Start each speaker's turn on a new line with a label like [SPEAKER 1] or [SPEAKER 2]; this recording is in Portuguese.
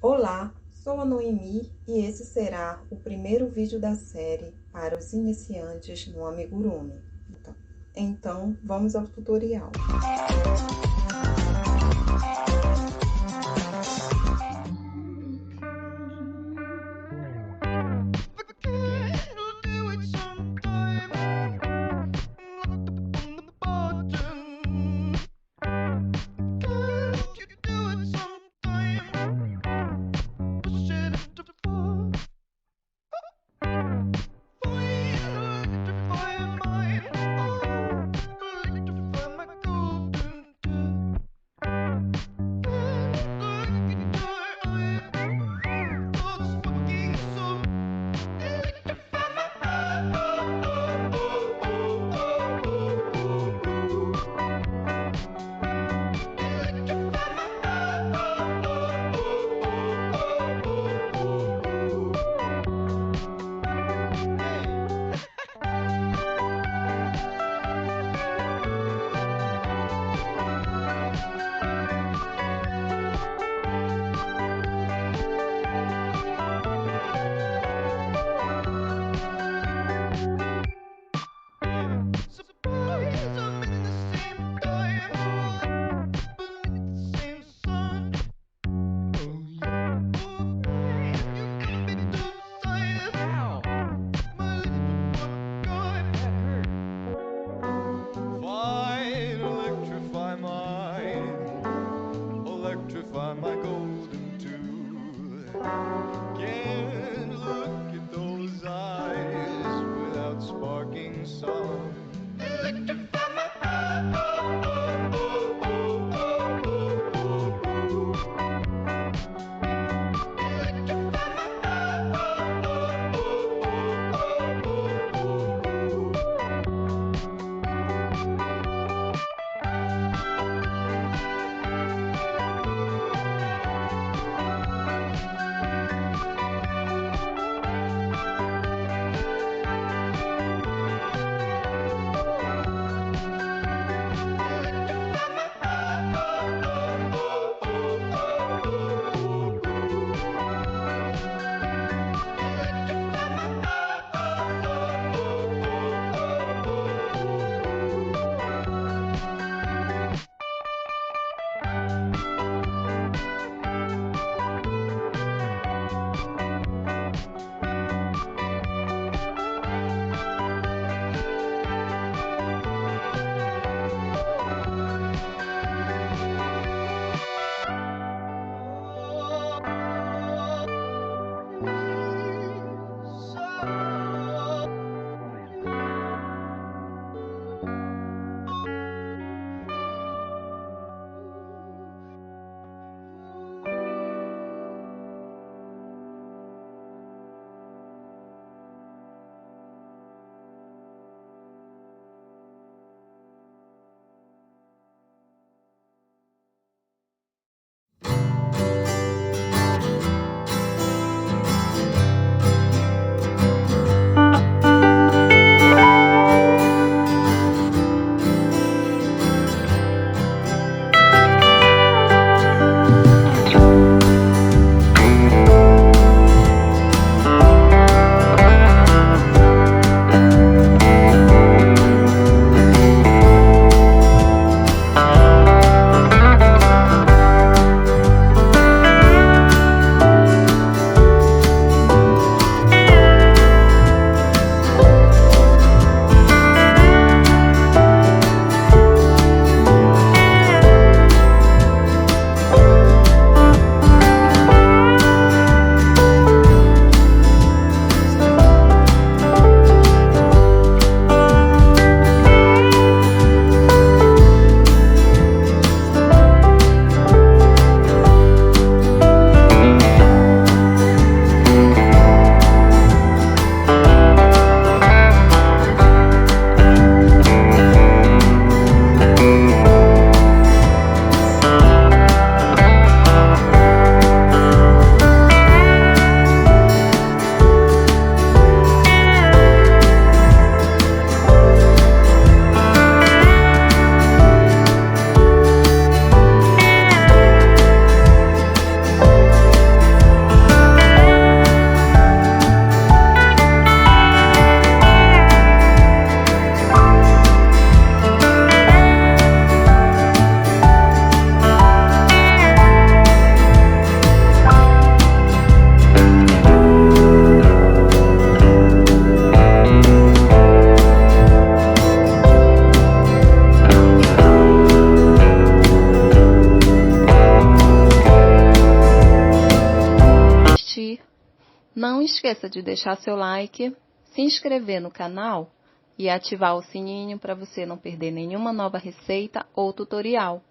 [SPEAKER 1] Olá, sou a Noemi e esse será o primeiro vídeo da série para os iniciantes no Amigurumi. Então, vamos ao tutorial.
[SPEAKER 2] My golden tooth. Can't look at those eyes without sparking song. Electrify my
[SPEAKER 3] Não esqueça de deixar seu like, se inscrever no canal e ativar o sininho para você não perder nenhuma nova receita ou tutorial.